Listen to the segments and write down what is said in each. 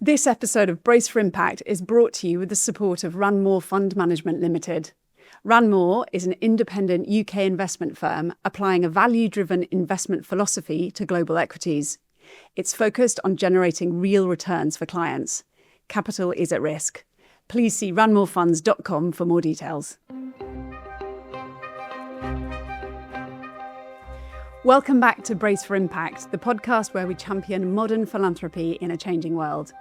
This episode of Brace for Impact is brought to you with the support of Ranmore Fund Management Limited. Ranmore is an independent UK investment firm applying a value-driven investment philosophy to global equities. It's focused on generating real returns for clients. Capital is at risk. Please see ranmorefunds.com for more details. Welcome back to Brace for Impact, the podcast where we champion modern philanthropy in a changing world.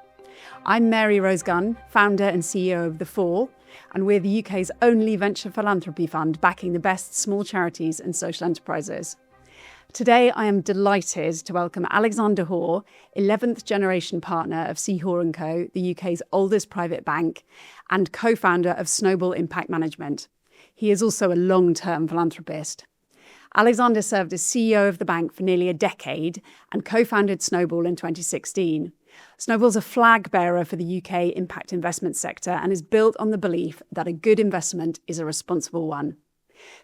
I'm Mary Rose Gunn, founder and CEO of The Four, and we're the UK's only venture philanthropy fund backing the best small charities and social enterprises. Today, I am delighted to welcome Alexander Hoare, 11th generation partner of Hoare Co, the UK's oldest private bank, and co-founder of Snowball Impact Management. He is also a long-term philanthropist. Alexander served as CEO of the bank for nearly a decade and co-founded Snowball in 2016. Snowball's a flag bearer for the UK impact investment sector and is built on the belief that a good investment is a responsible one.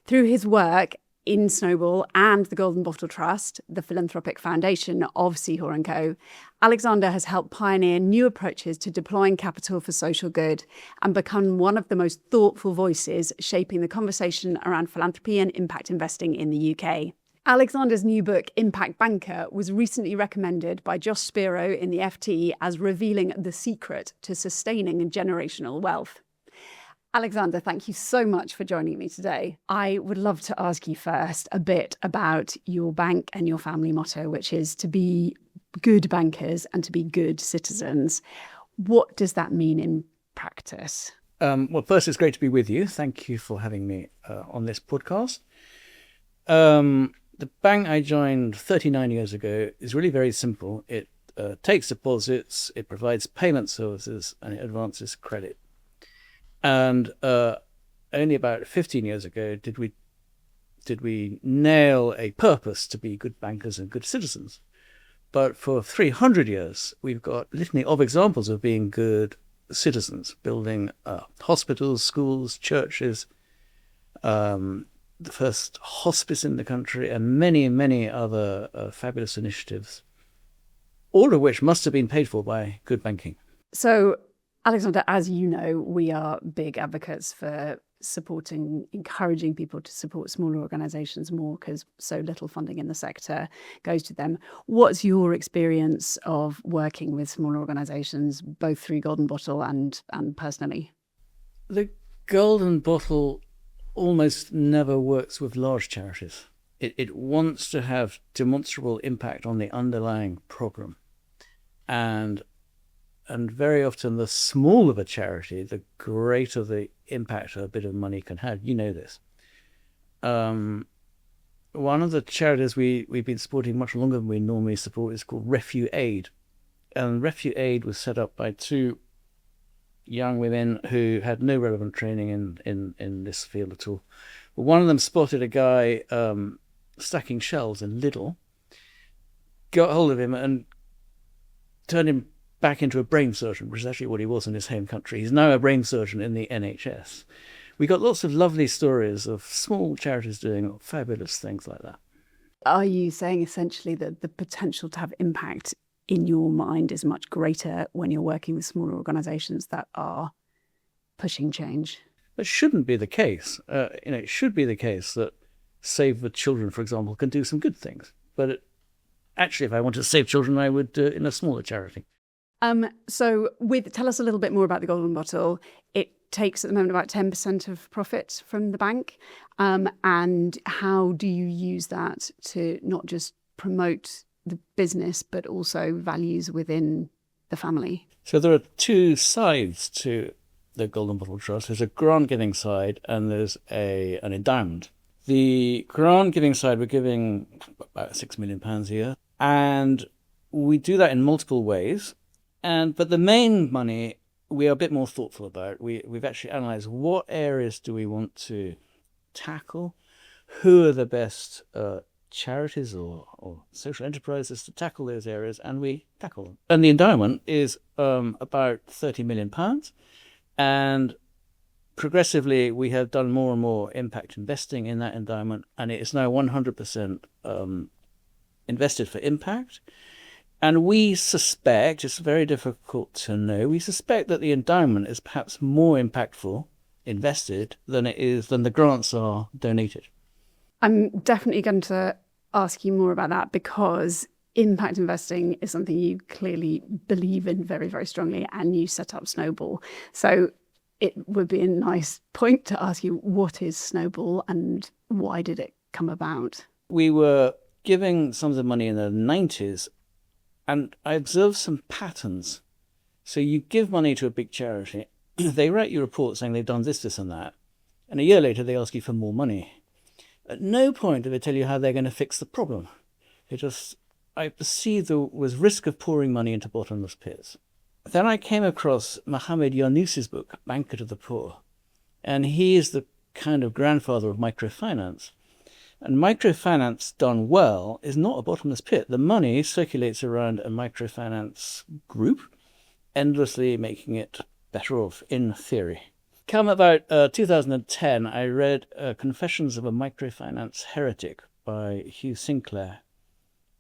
Through his work in Snowball and the Golden Bottle Trust, the philanthropic foundation of Hoare Co, Alexander has helped pioneer new approaches to deploying capital for social good and become one of the most thoughtful voices shaping the conversation around philanthropy and impact investing in the UK. Alexander's new book, Impact Banker, was recently recommended by Josh Spiro in the FT as revealing the secret to sustaining generational wealth. Alexander, thank you so much for joining me today. I would love to ask you first a bit about your bank and your family motto, which is to be good bankers and to be good citizens. What does that mean in practice? Well, first, it's great to be with you. Thank you for having me on this podcast. The bank I joined 39 years ago is really very simple. It takes deposits, it provides payment services, and it advances credit. And only about 15 years ago did we nail a purpose to be good bankers and good citizens. But for 300 years, we've got a litany of examples of being good citizens, building hospitals, schools, churches, the first hospice in the country, and many, many other fabulous initiatives, all of which must have been paid for by good banking. So, Alexander, as you know, we are big advocates for encouraging people to support smaller organisations more because so little funding in the sector goes to them. What's your experience of working with smaller organisations, both through Golden Bottle and personally? The Golden Bottle almost never works with large charities. It wants to have demonstrable impact on the underlying problem. And very often the smaller the charity, the greater the impact a bit of money can have. You know this. One of the charities we've been supporting much longer than we normally support is called Refu Aid. And Refu Aid was set up by two young women who had no relevant training in this field at all. But one of them spotted a guy stacking shelves in Lidl, got hold of him and turned him back into a brain surgeon, which is actually what he was in his home country. He's now a brain surgeon in the NHS. We got lots of lovely stories of small charities doing fabulous things like that. Are you saying essentially that the potential to have impact in your mind is much greater when you're working with smaller organisations that are pushing change? That shouldn't be the case. It should be the case that Save the Children, for example, can do some good things. But actually, if I wanted to save children, I would do it in a smaller charity. Tell us a little bit more about the Golden Bottle. It takes at the moment about 10% of profit from the bank. And how do you use that to not just promote the business, but also values within the family? So there are two sides to the Golden Bottle Trust. There's a grant-giving side and there's an endowment. The grant-giving side, we're giving about £6 million a year. And we do that in multiple ways. But the main money, we are a bit more thoughtful about. We've actually analysed what areas do we want to tackle, who are the best charities or social enterprises to tackle those areas, and we tackle them. And the endowment is about £30 million. And progressively, we have done more and more impact investing in that endowment, and it is now 100% invested for impact. And we suspect, it's very difficult to know, we suspect that the endowment is perhaps more impactful invested than the grants are donated. I'm definitely going to ask you more about that, because impact investing is something you clearly believe in very, very strongly, and you set up Snowball. So it would be a nice point to ask you, what is Snowball and why did it come about? We were giving some of the money in the 90s, and I observed some patterns. So you give money to a big charity, they write you a report saying they've done this, this, and that, and a year later they ask you for more money. At no point do they tell you how they're going to fix the problem. I perceived there was risk of pouring money into bottomless pits. Then I came across Mohammed Younus's book, Banker to the Poor, and he is the kind of grandfather of microfinance. And microfinance done well is not a bottomless pit. The money circulates around a microfinance group, endlessly making it better off in theory. Come about 2010, I read Confessions of a Microfinance Heretic by Hugh Sinclair.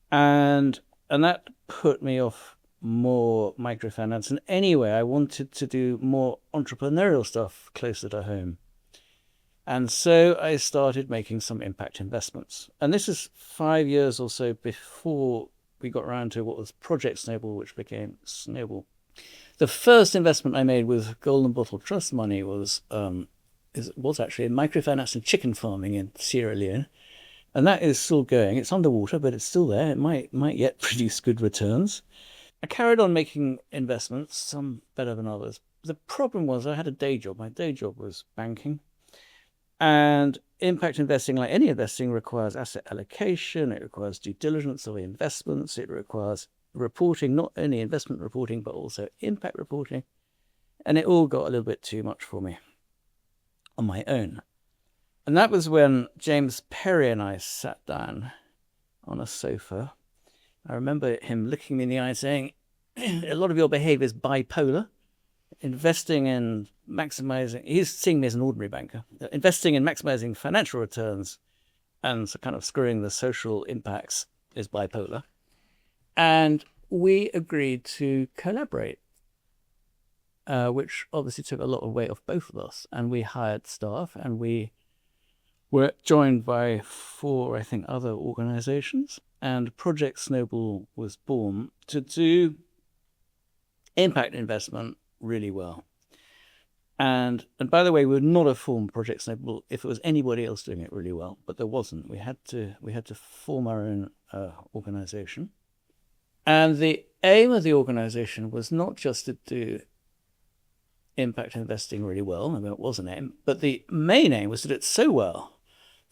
And that put me off more microfinance. And anyway, I wanted to do more entrepreneurial stuff closer to home. And so I started making some impact investments. And this is 5 years or so before we got around to what was Project Snowball, which became Snowball. The first investment I made with Golden Bottle Trust money was actually in microfinance and chicken farming in Sierra Leone. And that is still going. It's underwater, but it's still there. It might yet produce good returns. I carried on making investments, some better than others. The problem was I had a day job. My day job was banking. And impact investing, like any investing, requires asset allocation. It requires due diligence of investments. It requires reporting, not only investment reporting, but also impact reporting. And it all got a little bit too much for me on my own. And that was when James Perry and I sat down on a sofa. I remember him looking me in the eye saying, a lot of your behavior is bipolar. Investing in maximizing, he's seeing me as an ordinary banker, investing in maximizing financial returns and so kind of screwing the social impacts is bipolar. And we agreed to collaborate, which obviously took a lot of weight off both of us. And we hired staff, and we were joined by 4, I think, other organizations. And Project Snowball was born to do impact investment really well. And by the way, we would not have formed Project Snowball if it was anybody else doing it really well, but there wasn't. We had to form our own organization. And the aim of the organization was not just to do impact investing really well. I mean, it was an aim, but the main aim was to do it so well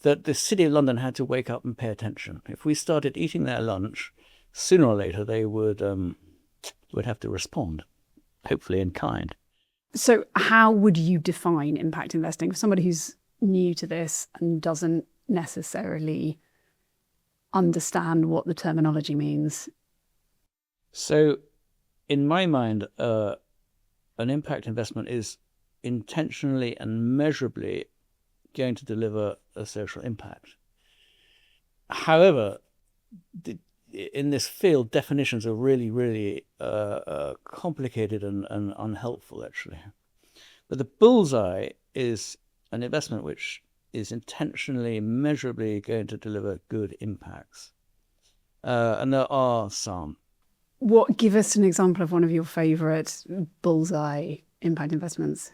that the City of London had to wake up and pay attention. If we started eating their lunch, sooner or later they would have to respond, hopefully in kind. So how would you define impact investing for somebody who's new to this and doesn't necessarily understand what the terminology means? So in my mind, an impact investment is intentionally and measurably going to deliver a social impact. However, in this field, definitions are really, really complicated and unhelpful, actually. But the bullseye is an investment which is intentionally, measurably going to deliver good impacts. And there are some. Give us an example of one of your favourite bullseye impact investments.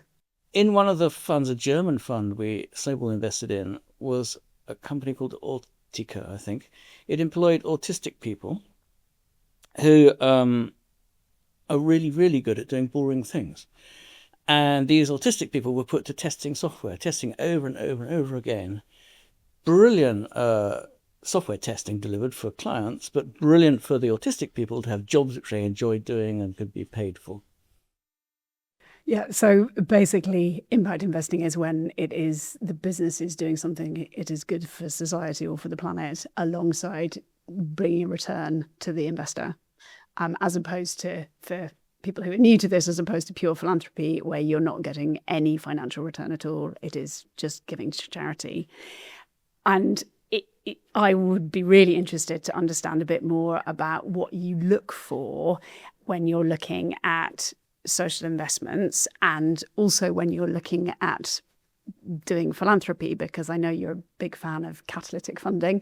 In one of the funds, a German fund we Snowball invested in, was a company called Autica, I think. It employed autistic people who are really, really good at doing boring things. And these autistic people were put to testing software, testing over and over and over again. Brilliant software testing delivered for clients, but brilliant for the autistic people to have jobs which they enjoyed doing and could be paid for. Yeah, so basically impact investing is when it is the business is doing something it is good for society or for the planet alongside bringing a return to the investor, as opposed to, for people who are new to this, as opposed to pure philanthropy where you're not getting any financial return at all. It is just giving to charity. And I would be really interested to understand a bit more about what you look for when you're looking at social investments, and also when you're looking at doing philanthropy, because I know you're a big fan of catalytic funding,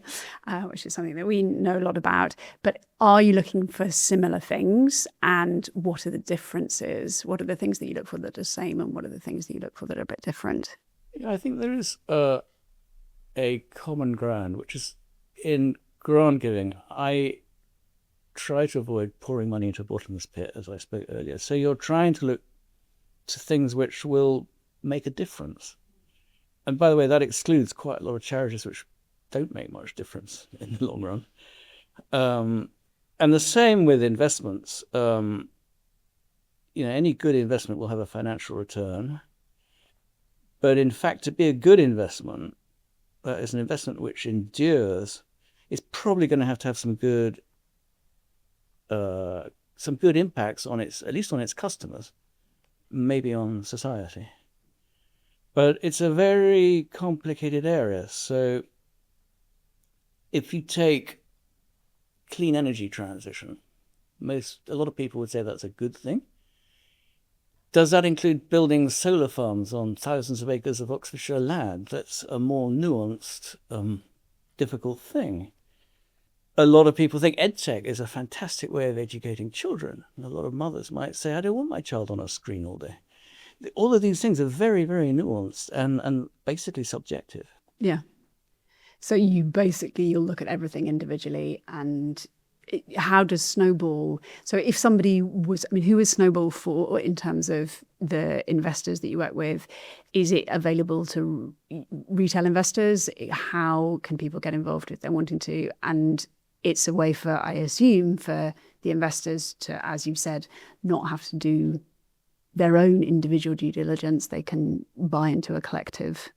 which is something that we know a lot about. But are you looking for similar things? And what are the differences? What are the things that you look for that are the same, and what are the things that you look for that are a bit different? Yeah, I think there is a common ground, which is in grant giving. I try to avoid pouring money into a bottomless pit, as I spoke earlier. So you're trying to look to things which will make a difference. And by the way, that excludes quite a lot of charities which don't make much difference in the long run. And the same with investments. Any good investment will have a financial return. But in fact, to be a good investment, is an investment which endures, is probably going to have some good impacts on at least on its customers, maybe on society. But it's a very complicated area. So if you take clean energy transition, a lot of people would say that's a good thing. Does that include building solar farms on thousands of acres of Oxfordshire land? That's a more nuanced, difficult thing. A lot of people think EdTech is a fantastic way of educating children. And a lot of mothers might say, I don't want my child on a screen all day. All of these things are very, very nuanced and basically subjective. Yeah. So you'll look at everything individually. And how does Snowball, so if somebody who is Snowball for in terms of the investors that you work with? Is it available to retail investors? How can people get involved if they're wanting to? And it's a way for, I assume, for the investors to, as you said, not have to do their own individual due diligence. They can buy into a collective.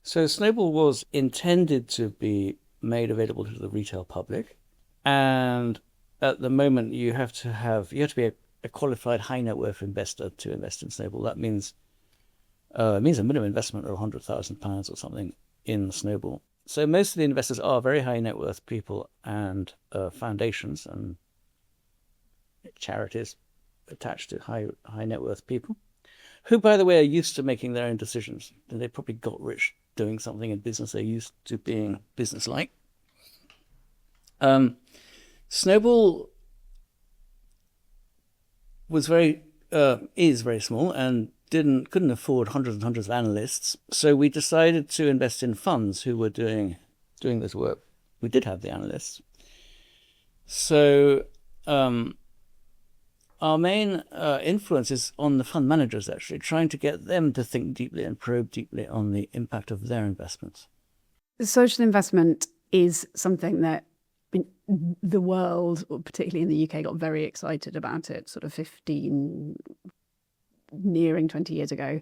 So Snowball was intended to be made available to the retail public, and at the moment you have to be a qualified high net worth investor to invest in Snowball. That means a minimum investment of £100,000 or something in Snowball. So most of the investors are very high net worth people and foundations and charities attached to high net worth people, who, by the way, are used to making their own decisions. And they probably got rich doing something in business. They're used to being business-like. Snowball is very small and couldn't afford hundreds and hundreds of analysts. So we decided to invest in funds who were doing this work. We did have the analysts. So our main influence is on the fund managers, actually, trying to get them to think deeply and probe deeply on the impact of their investments. Social investment is something that the world, particularly in the UK, got very excited about it sort of 15, nearing 20 years ago.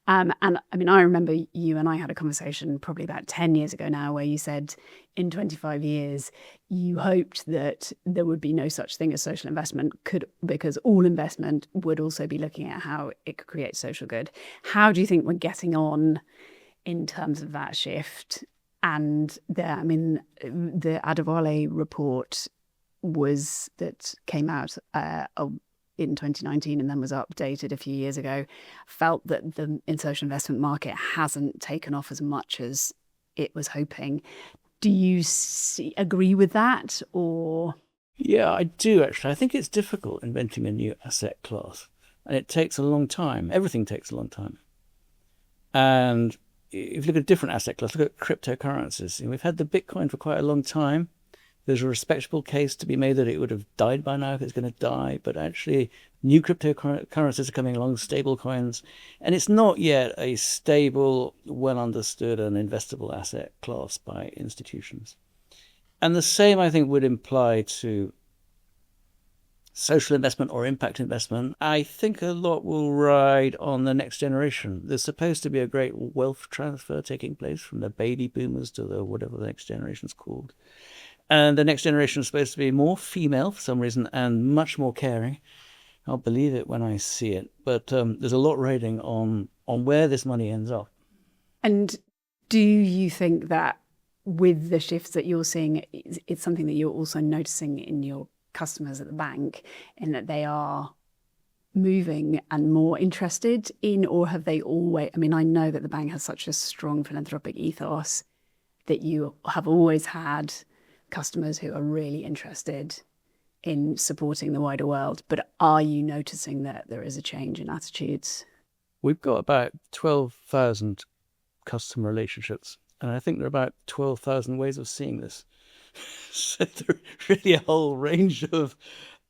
And I remember you and I had a conversation probably about 10 years ago now, where you said in 25 years, you hoped that there would be no such thing as social investment, because all investment would also be looking at how it could create social good. How do you think we're getting on in terms of that shift? And the Adewale report that came out in 2019 and then was updated a few years ago, felt that the social investment market hasn't taken off as much as it was hoping. Do you agree with that, or? Yeah, I do, actually. I think it's difficult inventing a new asset class, and it takes a long time. Everything takes a long time. And if you look at a different asset class, look at cryptocurrencies. We've had the Bitcoin for quite a long time. There's a respectable case to be made that it would have died by now if it's going to die. But actually, new cryptocurrencies are coming along, stable coins. And it's not yet a stable, well understood and investable asset class by institutions. And the same, I think, would apply to social investment or impact investment. I think a lot will ride on the next generation. There's supposed to be a great wealth transfer taking place from the baby boomers to the whatever the next generation's called. And the next generation is supposed to be more female for some reason and much more caring. I'll believe it when I see it. But there's a lot riding on where this money ends up. And do you think that with the shifts that you're seeing, it's something that you're also noticing in your customers at the bank, in that they are moving and more interested in, or have they always, I mean, I know that the bank has such a strong philanthropic ethos that you have always had customers who are really interested in supporting the wider world, but are you noticing that there is a change in attitudes? We've got about 12,000 customer relationships, and I think there are about 12,000 ways of seeing this. So there's really a whole range of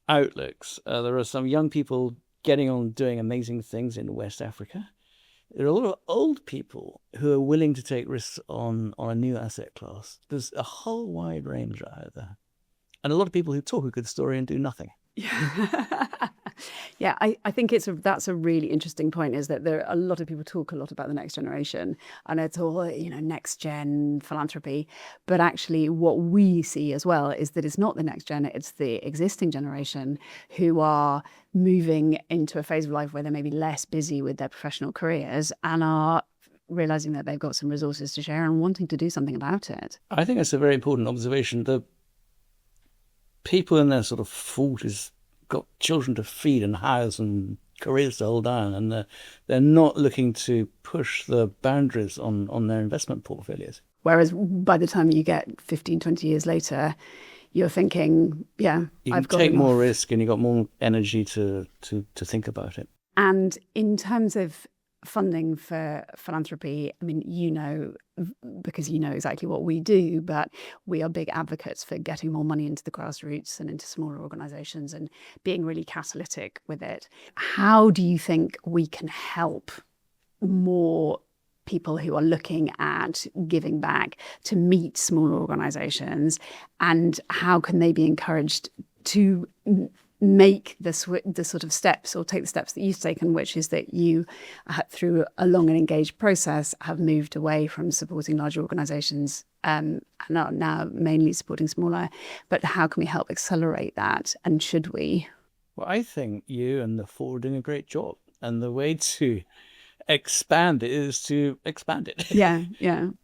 outlooks. There are some young people getting on doing amazing things in West Africa. There are a lot of old people who are willing to take risks on a new asset class. There's a whole wide range out there. And a lot of people who talk a good story and do nothing. Yeah, I think that's a really interesting point, is that there are a lot of people talk a lot about the next generation, and it's all, next gen philanthropy. But actually what we see as well is that it's not the next gen, it's the existing generation who are moving into a phase of life where they're maybe less busy with their professional careers and are realizing that they've got some resources to share and wanting to do something about it. I think that's a very important observation. The people in their sort of 40s got children to feed and house and careers to hold down, and they're not looking to push the boundaries on their investment portfolios. Whereas by the time you get 15, 20 years later, you're thinking, I've got take more risk and you've got more energy to think about it. And in terms of funding for philanthropy, I mean, because you know exactly what we do, but we are big advocates for getting more money into the grassroots and into smaller organisations and being really catalytic with it. How do you think we can help more people who are looking at giving back to meet smaller organisations, and how can they be encouraged to make the sort of steps, or take the steps that you've taken, which is that you, through a long and engaged process, have moved away from supporting larger organisations and are now mainly supporting smaller. But how can we help accelerate that, and should we? Well, I think you and the four are doing a great job, and the way to expand it is to expand it. Yeah.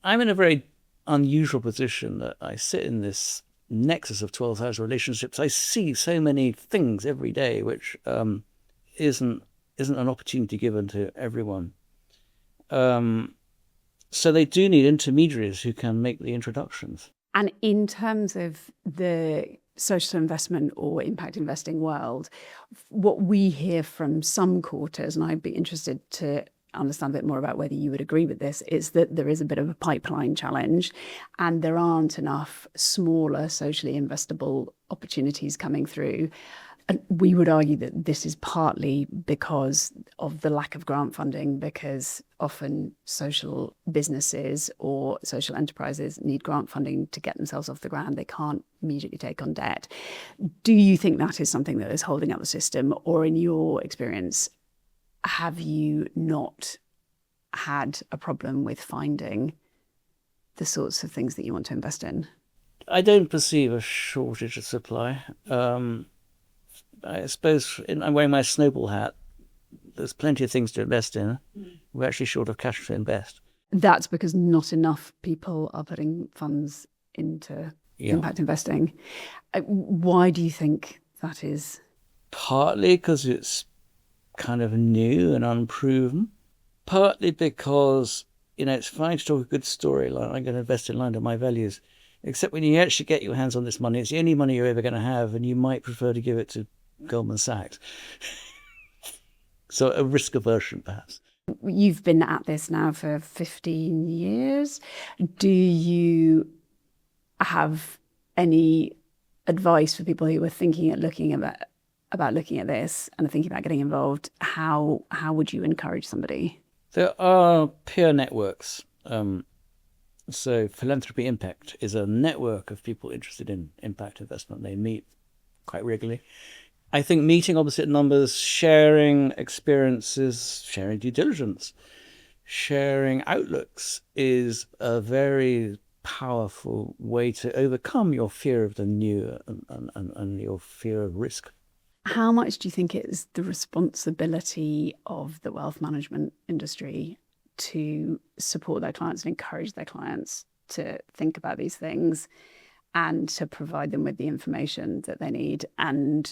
I'm in a very unusual position that I sit in this nexus of 12,000 relationships. I see so many things every day, which isn't an opportunity given to everyone. So they do need intermediaries who can make the introductions. And in terms of the social investment or impact investing world, what we hear from some quarters, and I'd be interested to understand a bit more about whether you would agree with this, is that there is a bit of a pipeline challenge and there aren't enough smaller socially investable opportunities coming through. And we would argue that this is partly because of the lack of grant funding, because often social businesses or social enterprises need grant funding to get themselves off the ground. They can't immediately take on debt. Do you think that is something that is holding up the system, or in your experience, have you not had a problem with finding the sorts of things that you want to invest in? I don't perceive a shortage of supply. I suppose I'm wearing my Snowball hat. There's plenty of things to invest in. We're actually short of cash to invest. That's because not enough people are putting funds into impact investing. Why do you think that is? Partly because it's kind of new and unproven. Partly because, it's fine to talk a good story, like I'm going to invest in line with my values. Except when you actually get your hands on this money, it's the only money you're ever going to have, and you might prefer to give it to Goldman Sachs. So a risk aversion, perhaps. You've been at this now for 15 years. Do you have any advice for people who are thinking at looking at this and are thinking about getting involved? How would you encourage somebody? There are peer networks. So Philanthropy Impact is a network of people interested in impact investment. They meet quite regularly. I think meeting opposite numbers, sharing experiences, sharing due diligence, sharing outlooks is a very powerful way to overcome your fear of the new and your fear of risk. How much do you think it is the responsibility of the wealth management industry to support their clients and encourage their clients to think about these things and to provide them with the information that they need? And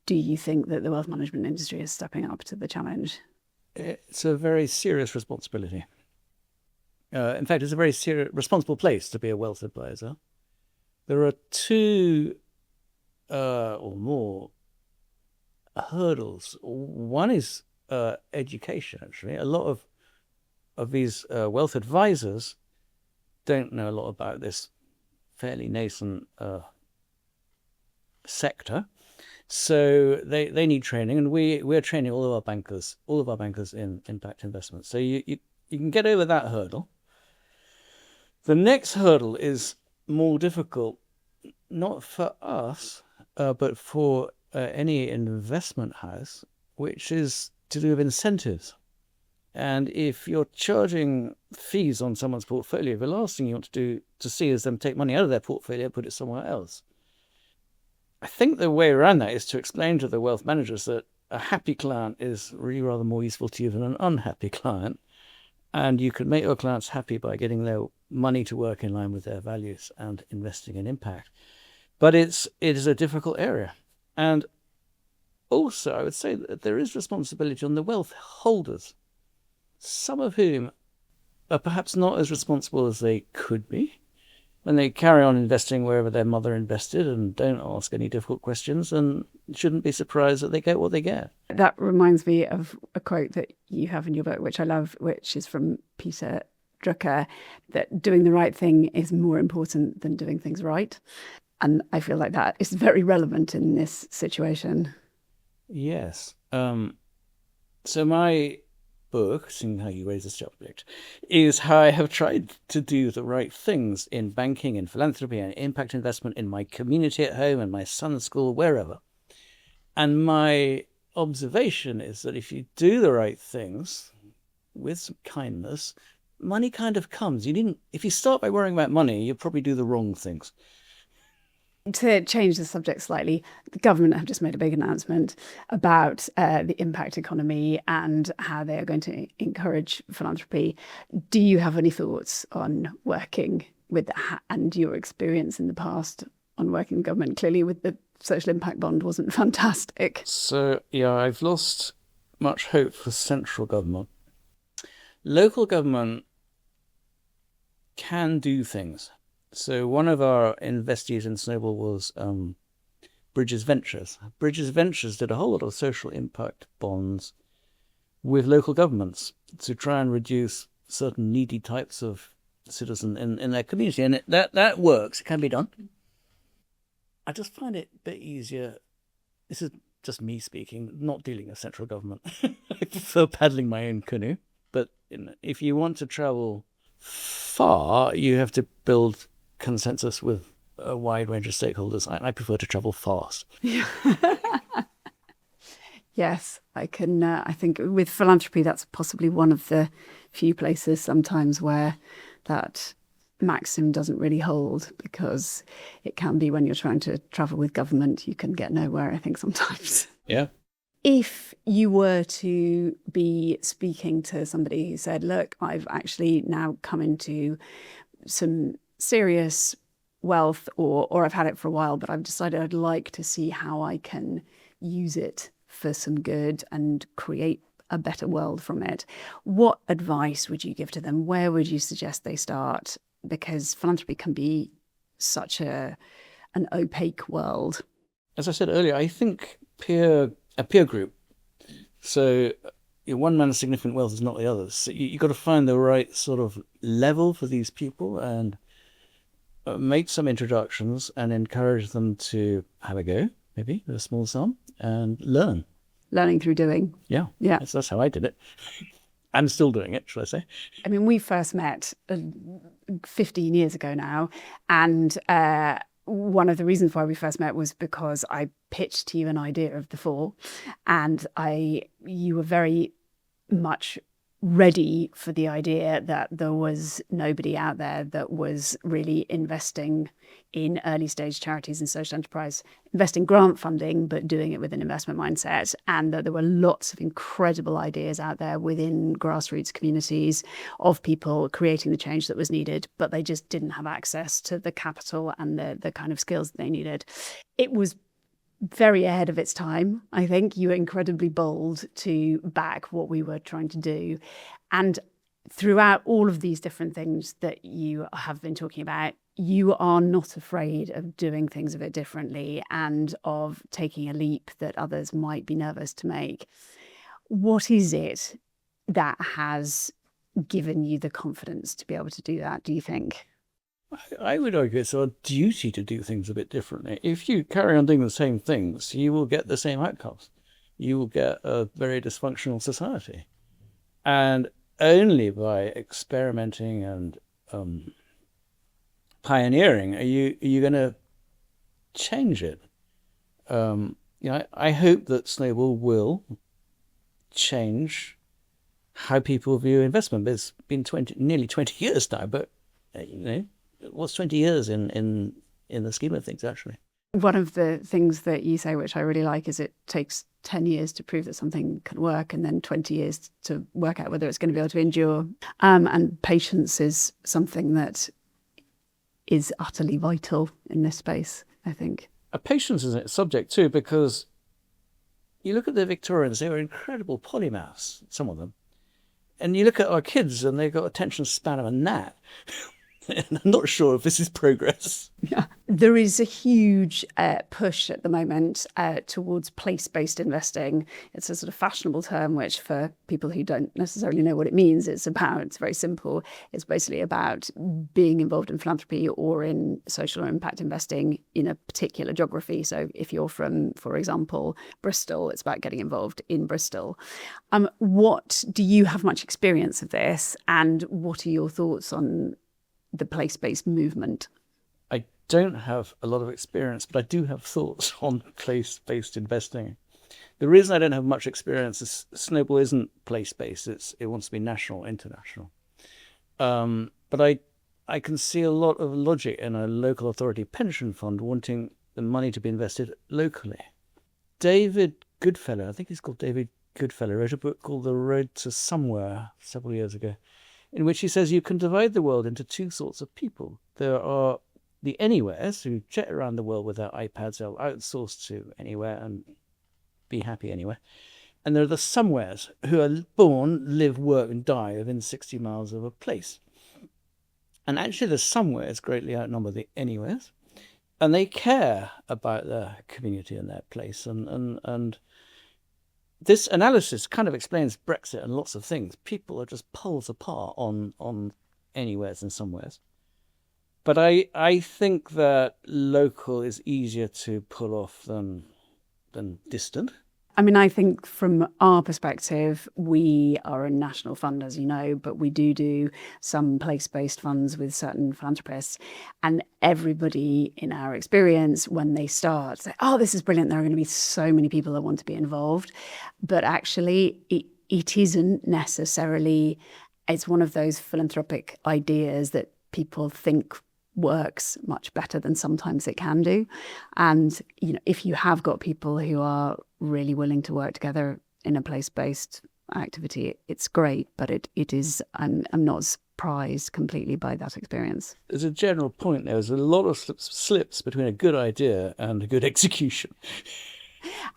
do you think that the wealth management industry is stepping up to the challenge? It's a very serious responsibility. In fact, it's a very responsible place to be a wealth advisor. There are two or more hurdles. One is education, actually. A lot of these wealth advisors don't know a lot about this fairly nascent sector. So they need training, and we're training all of our bankers in impact investments. So you can get over that hurdle. The next hurdle is more difficult, not for us, but for any investment house, which is to do with incentives. And if you're charging fees on someone's portfolio, the last thing you want to see is them take money out of their portfolio and put it somewhere else. I think the way around that is to explain to the wealth managers that a happy client is really rather more useful to you than an unhappy client. And you can make your clients happy by getting their money to work in line with their values and investing in impact. But it is a difficult area. And also, I would say that there is responsibility on the wealth holders, some of whom are perhaps not as responsible as they could be when they carry on investing wherever their mother invested and don't ask any difficult questions and shouldn't be surprised that they get what they get. That reminds me of a quote that you have in your book, which I love, which is from Peter Drucker, that doing the right thing is more important than doing things right. And I feel like that is very relevant in this situation. Yes. So my book, seeing how you raise this subject, is how I have tried to do the right things in banking, in philanthropy, and impact investment in my community at home and my son's school, wherever. And my observation is that if you do the right things with some kindness, money kind of comes. If you start by worrying about money, you'll probably do the wrong things. To change the subject slightly, the government have just made a big announcement about the impact economy and how they are going to encourage philanthropy. Do you have any thoughts on working with that and your experience in the past on working with government? Clearly, with the social impact bond wasn't fantastic. So, yeah, I've lost much hope for central government. Local government can do things. So one of our investees in Snowball was Bridges Ventures. Bridges Ventures did a whole lot of social impact bonds with local governments to try and reduce certain needy types of citizen in their community. And that works. It can be done. I just find it a bit easier. This is just me speaking, not dealing with central government. I prefer paddling my own canoe. But if you want to travel far, you have to build consensus with a wide range of stakeholders. I prefer to travel fast. Yes, I can. I think with philanthropy, that's possibly one of the few places sometimes where that maxim doesn't really hold, because it can be when you're trying to travel with government, you can get nowhere, I think, sometimes. Yeah. If you were to be speaking to somebody who said, look, I've actually now come into some serious wealth, or I've had it for a while, but I've decided I'd like to see how I can use it for some good and create a better world from it. What advice would you give to them? Where would you suggest they start? Because philanthropy can be such an opaque world. As I said earlier, I think a peer group. So one man's significant wealth is not the other's. So you've got to find the right sort of level for these people and make some introductions and encourage them to have a go, maybe with a small sum, and learn. Learning through doing. Yeah. That's how I did it. I'm still doing it, shall I say. I mean, we first met 15 years ago now, and one of the reasons why we first met was because I pitched to you an idea of the 4, and you were very much ready for the idea that there was nobody out there that was really investing in early stage charities and social enterprise, investing grant funding, but doing it with an investment mindset. And that there were lots of incredible ideas out there within grassroots communities of people creating the change that was needed, but they just didn't have access to the capital and the kind of skills that they needed. It was very ahead of its time. I think you were incredibly bold to back what we were trying to do. And throughout all of these different things that you have been talking about, you are not afraid of doing things a bit differently and of taking a leap that others might be nervous to make. What is it that has given you the confidence to be able to do that, do you think? I would argue it's our duty to do things a bit differently. If you carry on doing the same things, you will get the same outcomes. You will get a very dysfunctional society. And only by experimenting and pioneering are you going to change it. I hope that Snowball will change how people view investment. It's been nearly 20 years now, but what's 20 years in the scheme of things, actually? One of the things that you say, which I really like, is it takes 10 years to prove that something can work and then 20 years to work out whether it's going to be able to endure. And patience is something that is utterly vital in this space, I think. Patience is a subject too, because you look at the Victorians, they were incredible polymaths, some of them. And you look at our kids and they've got attention span of a gnat. And I'm not sure if this is progress. Yeah. There is a huge push at the moment towards place-based investing. It's a sort of fashionable term, which for people who don't necessarily know what it means, it's very simple. It's basically about being involved in philanthropy or in social or impact investing in a particular geography. So if you're from, for example, Bristol, it's about getting involved in Bristol. Do you have much experience of this? And what are your thoughts on the place-based movement? I don't have a lot of experience, but I do have thoughts on place-based investing. The reason I don't have much experience is Snowball isn't place-based. It wants to be national, international. But I can see a lot of logic in a local authority pension fund wanting the money to be invested locally. David Goodfellow, I think he's called David Goodfellow, wrote a book called The Road to Somewhere several years ago, in which he says you can divide the world into two sorts of people. There are the anywheres who jet around the world with their iPads, they'll outsource to anywhere and be happy anywhere. And there are the somewheres who are born, live, work and die within 60 miles of a place. And actually the somewheres greatly outnumber the anywheres. And they care about their community and their place. And this analysis kind of explains Brexit and lots of things. People are just poles apart on anywheres and somewheres. But I think that local is easier to pull off than distant. I mean, I think from our perspective, we are a national fund, as you know, but we do some place-based funds with certain philanthropists. And everybody in our experience, when they start, say, oh, this is brilliant. There are going to be so many people that want to be involved. But actually, it isn't necessarily, it's one of those philanthropic ideas that people think works much better than sometimes it can do. And, if you have got people who are really willing to work together in a place-based activity, it's great, but it is, I'm not surprised completely by that experience. There's a general point. There's a lot of slips between a good idea and a good execution.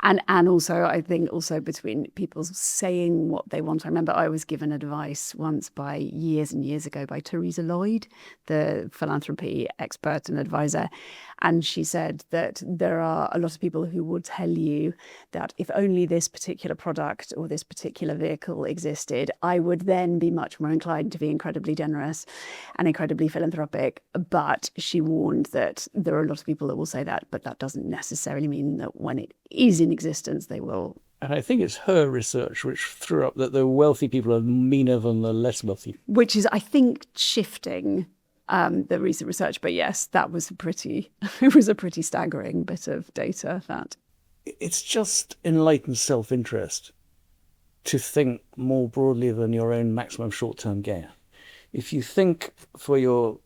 And also, I think also between people saying what they want. I remember I was given advice once years and years ago by Teresa Lloyd, the philanthropy expert and advisor. And she said that there are a lot of people who will tell you that if only this particular product or this particular vehicle existed, I would then be much more inclined to be incredibly generous and incredibly philanthropic. But she warned that there are a lot of people that will say that, but that doesn't necessarily mean that when it is in existence, they will. And I think it's her research which threw up that the wealthy people are meaner than the less wealthy. Which is, I think, shifting the recent research. But yes, that was it was a pretty staggering bit of data. That it's just enlightened self-interest to think more broadly than your own maximum short-term gain. If you think for your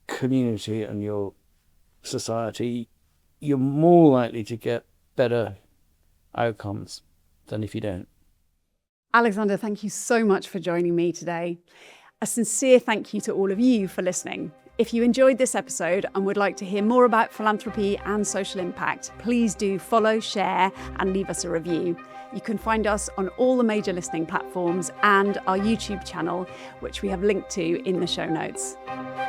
community and your society, you're more likely to get better outcomes than if you don't. Alexander, thank you so much for joining me today. A sincere thank you to all of you for listening. If you enjoyed this episode and would like to hear more about philanthropy and social impact, please do follow, share, and leave us a review. You can find us on all the major listening platforms and our YouTube channel, which we have linked to in the show notes.